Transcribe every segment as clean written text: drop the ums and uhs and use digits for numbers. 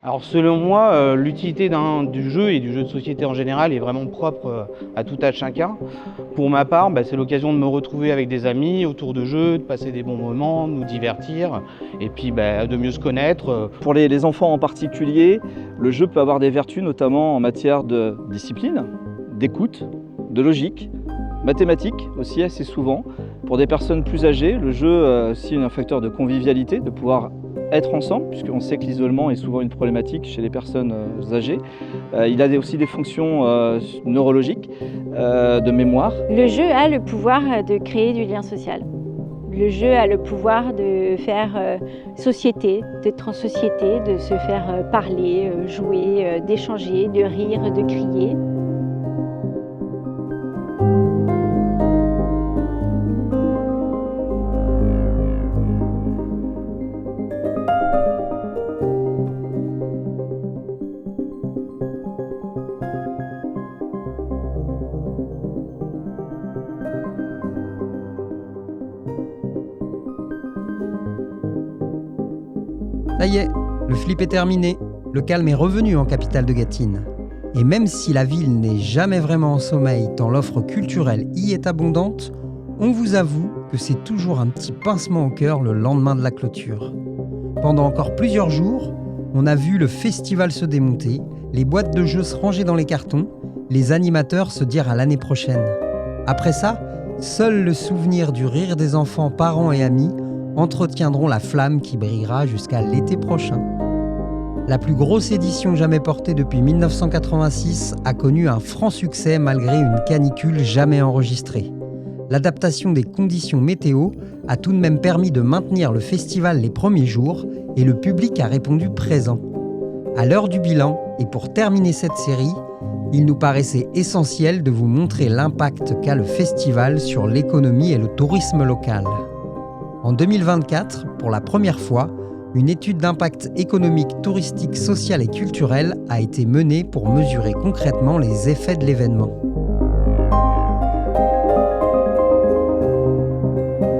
Alors selon moi, l'utilité du jeu et du jeu de société en général est vraiment propre à tout à chacun. Pour ma part, c'est l'occasion de me retrouver avec des amis autour de jeux, de passer des bons moments, de nous divertir et puis de mieux se connaître. Pour les enfants en particulier, le jeu peut avoir des vertus notamment en matière de discipline, d'écoute, de logique, mathématiques aussi assez souvent. Pour des personnes plus âgées, le jeu a aussi un facteur de convivialité, de pouvoir être ensemble, puisqu'on sait que l'isolement est souvent une problématique chez les personnes âgées. Il a aussi des fonctions neurologiques, de mémoire. Le jeu a le pouvoir de créer du lien social. Le jeu a le pouvoir de faire société, d'être en société, de se faire parler, jouer, d'échanger, de rire, de crier. Ça y est, le flip est terminé. Le calme est revenu en capitale de Gâtine. Et même si la ville n'est jamais vraiment en sommeil tant l'offre culturelle y est abondante, on vous avoue que c'est toujours un petit pincement au cœur le lendemain de la clôture. Pendant encore plusieurs jours, on a vu le festival se démonter, les boîtes de jeux se ranger dans les cartons, les animateurs se dire à l'année prochaine. Après ça, seul le souvenir du rire des enfants, parents et amis entretiendront la flamme qui brillera jusqu'à l'été prochain. La plus grosse édition jamais portée depuis 1986 a connu un franc succès malgré une canicule jamais enregistrée. L'adaptation des conditions météo a tout de même permis de maintenir le festival les premiers jours et le public a répondu présent. À l'heure du bilan, et pour terminer cette série, il nous paraissait essentiel de vous montrer l'impact qu'a le festival sur l'économie et le tourisme local. En 2024, pour la première fois, une étude d'impact économique, touristique, social et culturel a été menée pour mesurer concrètement les effets de l'événement.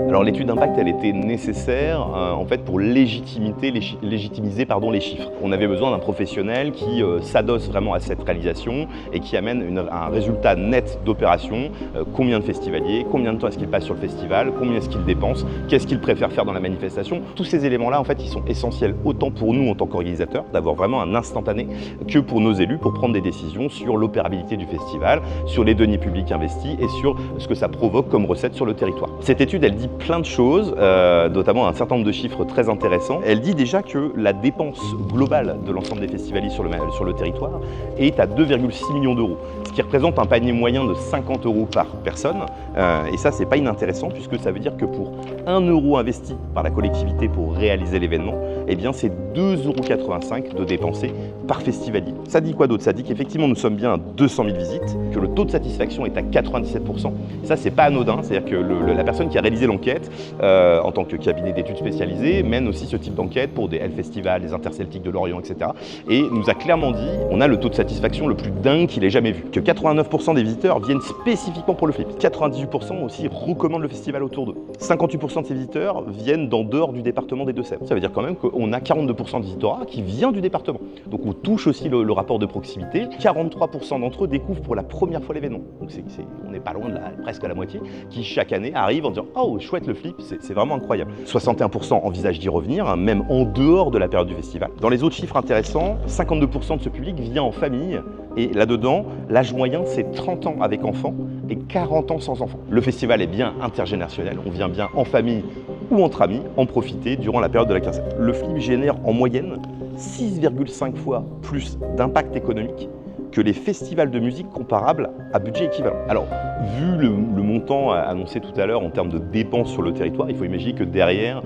Alors l'étude d'impact, elle était nécessaire en fait pour légitimiser les chiffres. On avait besoin d'un professionnel qui s'adosse vraiment à cette réalisation et qui amène un résultat net d'opération. Combien de festivaliers, combien de temps est-ce qu'ils passent sur le festival, combien est-ce qu'ils dépensent, qu'est-ce qu'ils préfèrent faire dans la manifestation. Tous ces éléments-là, en fait, ils sont essentiels autant pour nous en tant qu'organisateurs, d'avoir vraiment un instantané, que pour nos élus pour prendre des décisions sur l'opérabilité du festival, sur les deniers publics investis et sur ce que ça provoque comme recette sur le territoire. Cette étude, elle dit plein de choses, notamment un certain nombre de chiffres très intéressants. Elle dit déjà que la dépense globale de l'ensemble des festivaliers sur le territoire est à 2,6 millions d'euros, ce qui représente un panier moyen de 50 euros par personne. Et ça, c'est pas inintéressant puisque ça veut dire que pour 1 euro investi par la collectivité pour réaliser l'événement, eh bien c'est 2,85 € de dépensés par festivalier. Ça dit quoi d'autre? Ça dit qu'effectivement nous sommes bien à 200 000 visites, que le taux de satisfaction est à 97%. Ça, c'est pas anodin, c'est-à-dire que la personne qui a réalisé l'enquête en tant que cabinet d'études spécialisé mène aussi ce type d'enquête pour des Hellfestivals, des Interceltiques de Lorient, etc. Et nous a clairement dit, on a le taux de satisfaction le plus dingue qu'il ait jamais vu, que 89% des visiteurs viennent spécifiquement pour le flip. 98% aussi recommandent le festival autour d'eux. 58% de ces visiteurs viennent dehors du département des Deux-Sèvres. Ça veut dire quand même qu'on a 42% de visitorat qui vient du département. Donc on touche aussi le rapport de proximité. 43% d'entre eux découvrent pour la première fois l'événement. Donc on n'est pas loin de presque à la moitié, qui chaque année arrivent en disant « Oh, chouette le flip, c'est vraiment incroyable ». 61% envisagent d'y revenir, même en dehors de la période du festival. Dans les autres chiffres intéressants, 52% de ce public vient en famille. Et là-dedans, l'âge moyen, c'est 30 ans avec enfants et 40 ans sans enfants. Le festival est bien intergénérationnel, on vient bien en famille ou entre amis en profiter durant la période de la quinzaine. Le flip génère en moyenne 6,5 fois plus d'impact économique que les festivals de musique comparables à budget équivalent. Alors, vu le montant annoncé tout à l'heure en termes de dépenses sur le territoire, il faut imaginer que derrière,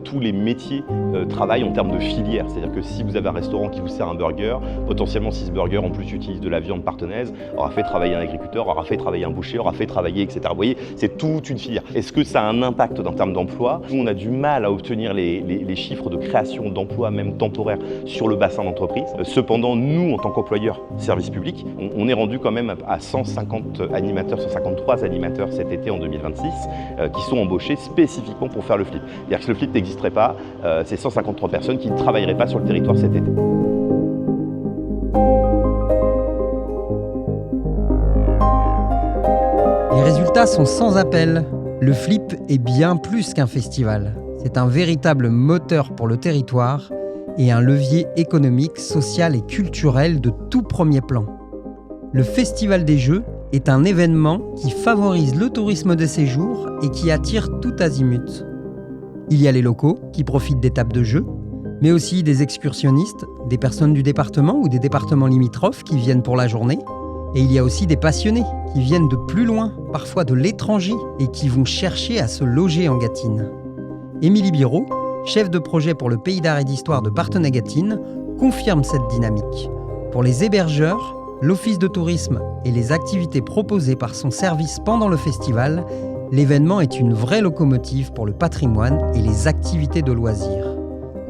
tous les métiers travaillent en termes de filière. C'est-à-dire que si vous avez un restaurant qui vous sert un burger, potentiellement si ce burger en plus utilise de la viande partenaise, aura fait travailler un agriculteur, aura fait travailler un boucher, aura fait travailler, etc. Vous voyez, c'est toute une filière. Est-ce que ça a un impact en termes d'emploi? Nous, on a du mal à obtenir les chiffres de création d'emplois, même temporaires, sur le bassin d'entreprise. Cependant, nous, en tant qu'employeurs, service public, on est rendu quand même à 150 animateurs, 153 animateurs cet été en 2026, qui sont embauchés spécifiquement pour faire le flip. C'est-à-dire que si le flip n'existerait pas, c'est 153 personnes qui ne travailleraient pas sur le territoire cet été. résultats sont sans appel. Le Flip est bien plus qu'un festival. C'est un véritable moteur pour le territoire et un levier économique, social et culturel de tout premier plan. Le Festival des Jeux est un événement qui favorise le tourisme de séjour et qui attire tout azimut. Il y a les locaux qui profitent d'étapes de jeux, mais aussi des excursionnistes, des personnes du département ou des départements limitrophes qui viennent pour la journée. Et il y a aussi des passionnés qui viennent de plus loin, parfois de l'étranger, et qui vont chercher à se loger en Gâtine. Émilie Biraud, chef de projet pour le Pays d'Art et d'Histoire de Parthenay-Gâtine, confirme cette dynamique. Pour les hébergeurs, l'Office de tourisme et les activités proposées par son service pendant le festival, l'événement est une vraie locomotive pour le patrimoine et les activités de loisirs.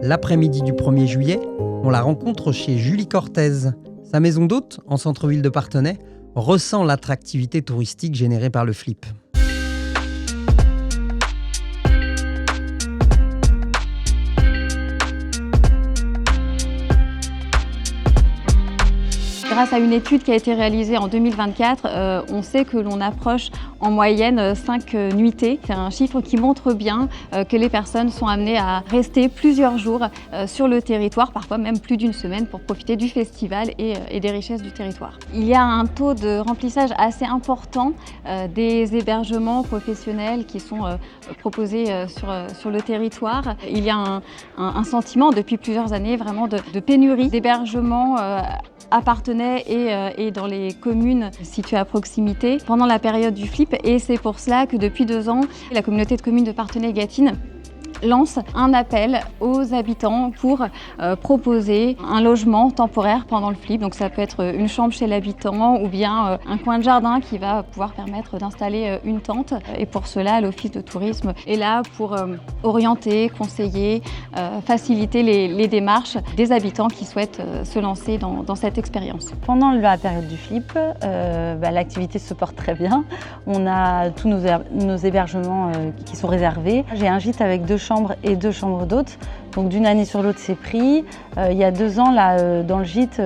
L'après-midi du 1er juillet, on la rencontre chez Julie Cortez. Sa maison d'hôte, en centre-ville de Parthenay, ressent l'attractivité touristique générée par le Flip. Grâce à une étude qui a été réalisée en 2024, on sait que l'on approche en moyenne 5 nuitées. C'est un chiffre qui montre bien que les personnes sont amenées à rester plusieurs jours sur le territoire, parfois même plus d'une semaine, pour profiter du festival et des richesses du territoire. Il y a un taux de remplissage assez important des hébergements professionnels qui sont proposés sur le territoire. Il y a un sentiment depuis plusieurs années vraiment de pénurie d'hébergements à Parthenay et dans les communes situées à proximité pendant la période du Flip, et c'est pour cela que depuis 2 ans, la communauté de communes de Parthenay-Gâtine lance un appel aux habitants pour proposer un logement temporaire pendant le Flip. Donc ça peut être une chambre chez l'habitant ou bien un coin de jardin qui va pouvoir permettre d'installer une tente. Et pour cela, l'Office de tourisme est là pour orienter, conseiller, faciliter les démarches des habitants qui souhaitent se lancer dans cette expérience. Pendant la période du Flip, l'activité se porte très bien. On a tous nos hébergements qui sont réservés. J'ai un gîte avec 2 chambres et 2 chambres d'hôtes. Donc d'une année sur l'autre, c'est pris. Il y a 2 ans, là, dans le gîte,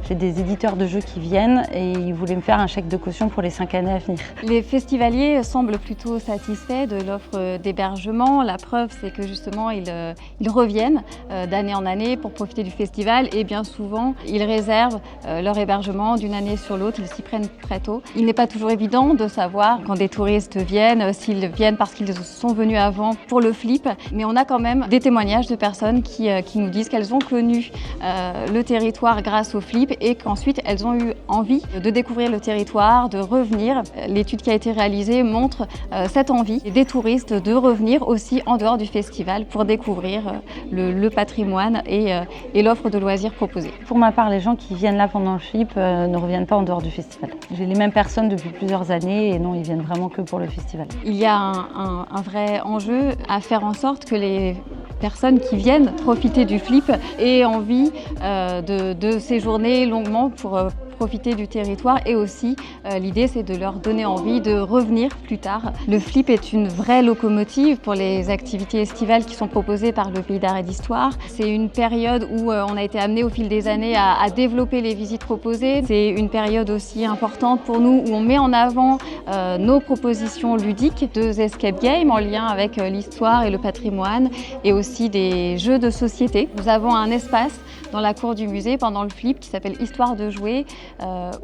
j'ai des éditeurs de jeux qui viennent et ils voulaient me faire un chèque de caution pour les 5 années à venir. Les festivaliers semblent plutôt satisfaits de l'offre d'hébergement. La preuve, c'est que justement, ils reviennent d'année en année pour profiter du festival et bien souvent, ils réservent leur hébergement d'une année sur l'autre. Ils s'y prennent très tôt. Il n'est pas toujours évident de savoir quand des touristes viennent, s'ils viennent parce qu'ils sont venus avant pour le Flip, mais on a quand même des témoignages de personnes qui nous disent qu'elles ont connu le territoire grâce au Flip et qu'ensuite elles ont eu envie de découvrir le territoire, de revenir. L'étude qui a été réalisée montre cette envie des touristes de revenir aussi en dehors du festival pour découvrir le patrimoine et l'offre de loisirs proposée. Pour ma part, les gens qui viennent là pendant le Flip ne reviennent pas en dehors du festival. J'ai les mêmes personnes depuis plusieurs années et non, ils viennent vraiment que pour le festival. Il y a un vrai enjeu à faire en sorte que les personnes qui viennent profiter du Flip aient envie de séjourner longuement pour profiter du territoire et aussi l'idée c'est de leur donner envie de revenir plus tard. Le Flip est une vraie locomotive pour les activités estivales qui sont proposées par le Pays d'Art et d'Histoire. C'est une période où on a été amené au fil des années à développer les visites proposées. C'est une période aussi importante pour nous où on met en avant nos propositions ludiques, 2 escape games en lien avec l'histoire et le patrimoine et aussi des jeux de société. Nous avons un espace dans la cour du musée pendant le Flip qui s'appelle Histoire de jouer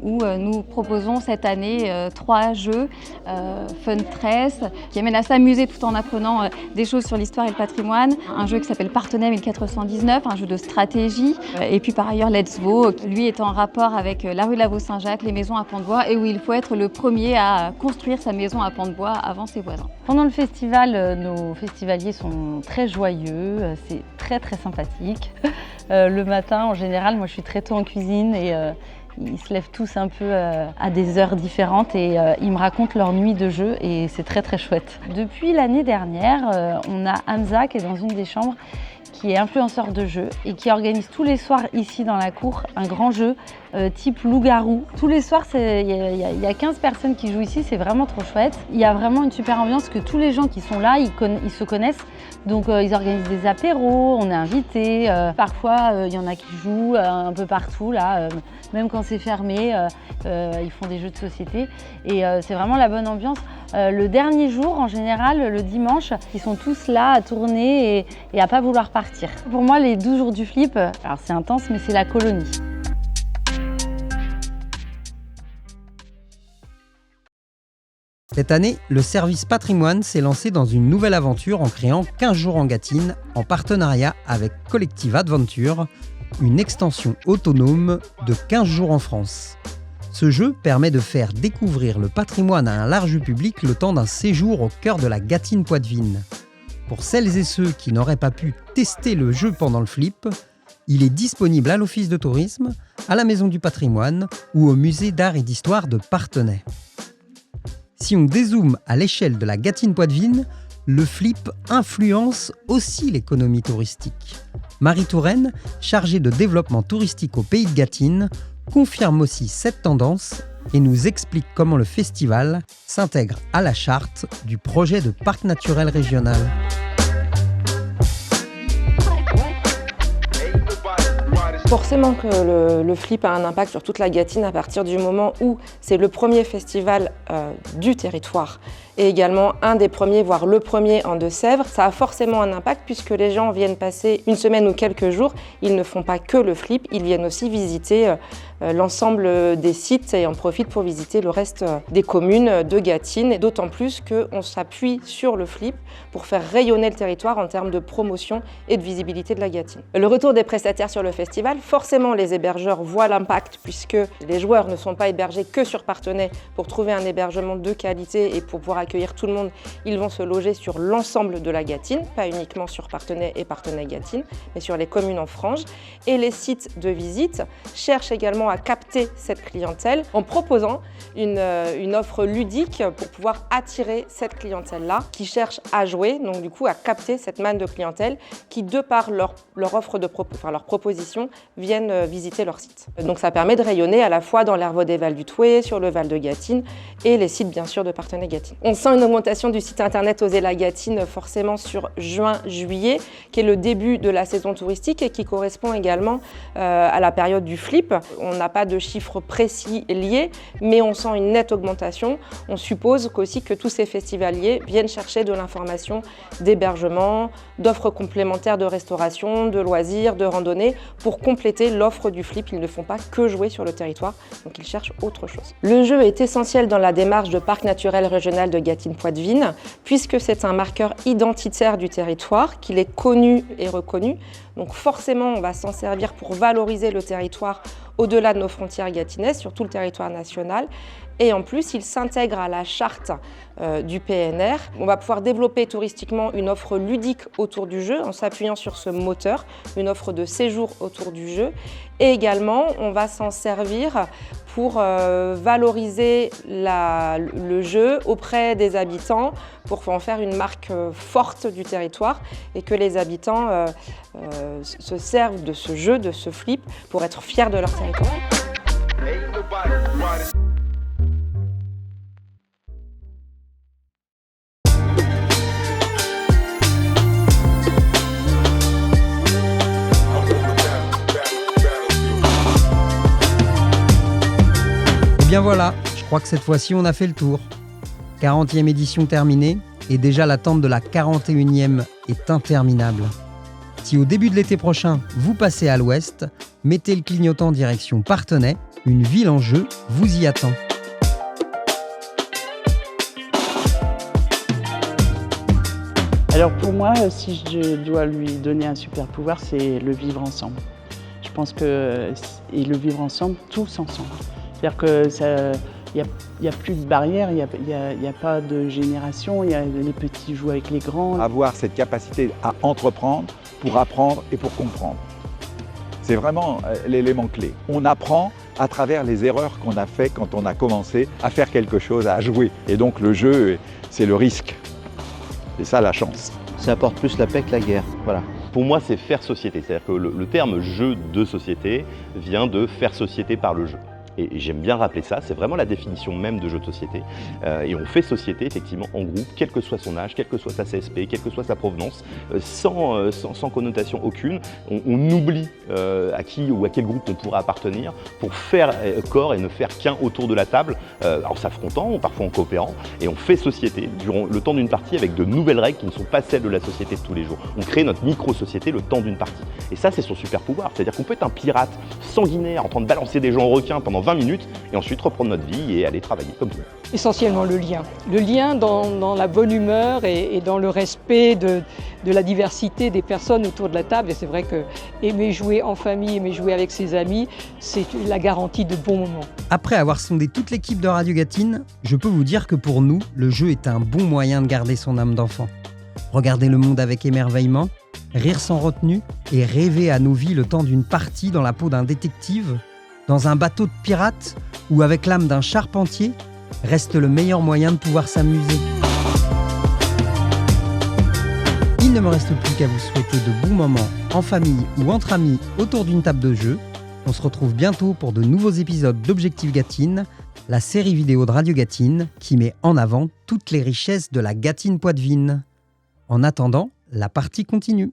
où nous proposons cette année 3 jeux Fun 13 qui amènent à s'amuser tout en apprenant des choses sur l'histoire et le patrimoine. Un jeu qui s'appelle Parthenay 1419, un jeu de stratégie. Et puis par ailleurs Let's Go, qui lui est en rapport avec la rue Lavaux-Saint-Jacques, les maisons à pans de bois et où il faut être le premier à construire sa maison à pans de bois avant ses voisins. Pendant le festival, nos festivaliers sont très joyeux, c'est très très sympathique. Le matin, en général, moi je suis très tôt en cuisine et ils se lèvent tous un peu à des heures différentes et ils me racontent leur nuit de jeu et c'est très très chouette. Depuis l'année dernière, on a Hamza qui est dans une des chambres qui est influenceur de jeu et qui organise tous les soirs ici dans la cour un grand jeu type loup-garou. Tous les soirs, il y a 15 personnes qui jouent ici, c'est vraiment trop chouette. Il y a vraiment une super ambiance que tous les gens qui sont là, ils se connaissent. Donc ils organisent des apéros, on est invités. Parfois, il y en a qui jouent un peu partout, là, même quand c'est fermé, ils font des jeux de société. Et c'est vraiment la bonne ambiance. Le dernier jour, en général, le dimanche, ils sont tous là à tourner et à pas vouloir partir. Pour moi, les 12 jours du flip, alors c'est intense, mais c'est la colonie. Cette année, le service patrimoine s'est lancé dans une nouvelle aventure en créant 15 jours en Gâtine en partenariat avec Collective Adventure, une extension autonome de 15 jours en France. Ce jeu permet de faire découvrir le patrimoine à un large public le temps d'un séjour au cœur de la Gâtine Poitevine. Pour celles et ceux qui n'auraient pas pu tester le jeu pendant le flip, il est disponible à l'Office de tourisme, à la Maison du patrimoine ou au Musée d'art et d'histoire de Parthenay. Si on dézoome à l'échelle de la Gâtine Poitevine, le flip influence aussi l'économie touristique. Marie Touraine, chargée de développement touristique au Pays de Gâtine, confirme aussi cette tendance et nous explique comment le festival s'intègre à la charte du projet de parc naturel régional. Forcément que le flip a un impact sur toute la Gâtine à partir du moment où c'est le premier festival du territoire et également un des premiers, voire le premier en Deux-Sèvres. Ça a forcément un impact puisque les gens viennent passer une semaine ou quelques jours. Ils ne font pas que le flip, ils viennent aussi visiter l'ensemble des sites et en profitent pour visiter le reste des communes de Gâtine. Et d'autant plus qu'on s'appuie sur le flip pour faire rayonner le territoire en termes de promotion et de visibilité de la Gâtine. Le retour des prestataires sur le festival, forcément les hébergeurs voient l'impact puisque les joueurs ne sont pas hébergés que sur Parthenay pour trouver un hébergement de qualité et pour pouvoir accueillir tout le monde. Ils vont se loger sur l'ensemble de la Gâtine, pas uniquement sur Parthenay et Parthenay-Gâtine, mais sur les communes en frange. Et les sites de visite cherchent également à capter cette clientèle en proposant une offre ludique pour pouvoir attirer cette clientèle-là qui cherche à jouer, donc du coup à capter cette manne de clientèle qui, de par leur offre leur proposition, viennent visiter leur site. Donc ça permet de rayonner à la fois dans l'Hervaux des Vals du Thouet, sur le Val de Gâtine et les sites bien sûr de Parthenay-Gâtine. On sent une augmentation du site internet Oser la Gâtine forcément sur juin-juillet, qui est le début de la saison touristique et qui correspond également à la période du flip. On n'a pas de chiffres précis liés, mais on sent une nette augmentation. On suppose qu'aussi que tous ces festivaliers viennent chercher de l'information d'hébergement, d'offres complémentaires de restauration, de loisirs, de randonnée pour compléter l'offre du flip. Ils ne font pas que jouer sur le territoire, donc ils cherchent autre chose. Le jeu est essentiel dans la démarche de parc naturel régional de Gâtine-Poitevine, puisque c'est un marqueur identitaire du territoire, qu'il est connu et reconnu. Donc forcément, on va s'en servir pour valoriser le territoire au-delà de nos frontières gâtinaises, sur tout le territoire national. Et en plus, il s'intègre à la charte du PNR. On va pouvoir développer touristiquement une offre ludique autour du jeu en s'appuyant sur ce moteur, une offre de séjour autour du jeu. Et également, on va s'en servir pour valoriser le jeu auprès des habitants, pour en faire une marque forte du territoire et que les habitants se servent de ce jeu, de ce flip, pour être fiers de leur territoire. Et bien voilà, je crois que cette fois-ci on a fait le tour. 40e édition terminée, et déjà l'attente de la 41e est interminable. Si au début de l'été prochain, vous passez à l'ouest, mettez le clignotant direction Parthenay, une ville en jeu vous y attend. Alors pour moi, si je dois lui donner un super pouvoir, c'est le vivre ensemble. Je pense que et le vivre ensemble, tous ensemble. C'est-à-dire que il n'y a plus de barrières, il n'y a pas de génération, les petits jouent avec les grands. Avoir cette capacité à entreprendre pour apprendre et pour comprendre. C'est vraiment l'élément clé. On apprend à travers les erreurs qu'on a faites quand on a commencé à faire quelque chose, à jouer. Et donc le jeu, c'est le risque. C'est ça la chance. Ça apporte plus la paix que la guerre, voilà. Pour moi, c'est faire société. C'est-à-dire que le terme jeu de société vient de faire société par le jeu. Et j'aime bien rappeler ça, c'est vraiment la définition même de jeu de société. Et on fait société effectivement en groupe, quel que soit son âge, quelle que soit sa CSP, quelle que soit sa provenance, sans connotation aucune. On oublie à qui ou à quel groupe on pourra appartenir pour faire corps et ne faire qu'un autour de la table, en s'affrontant, parfois en coopérant. Et on fait société durant le temps d'une partie avec de nouvelles règles qui ne sont pas celles de la société de tous les jours. On crée notre micro-société le temps d'une partie. Et ça, c'est son super pouvoir. C'est-à-dire qu'on peut être un pirate sanguinaire en train de balancer des gens aux requins pendant 20 minutes et ensuite reprendre notre vie et aller travailler comme tout. Essentiellement le lien. Le lien dans la bonne humeur et dans le respect de la diversité des personnes autour de la table. Et c'est vrai que aimer jouer en famille, aimer jouer avec ses amis, c'est la garantie de bons moments. Après avoir sondé toute l'équipe de Radio Gâtine, je peux vous dire que pour nous, le jeu est un bon moyen de garder son âme d'enfant. Regarder le monde avec émerveillement, rire sans retenue et rêver à nos vies le temps d'une partie dans la peau d'un détective, dans un bateau de pirate ou avec l'âme d'un charpentier, reste le meilleur moyen de pouvoir s'amuser. Il ne me reste plus qu'à vous souhaiter de bons moments en famille ou entre amis autour d'une table de jeu. On se retrouve bientôt pour de nouveaux épisodes d'Objectif Gâtine, la série vidéo de Radio Gâtine qui met en avant toutes les richesses de la Gâtine Poitevine. En attendant, la partie continue.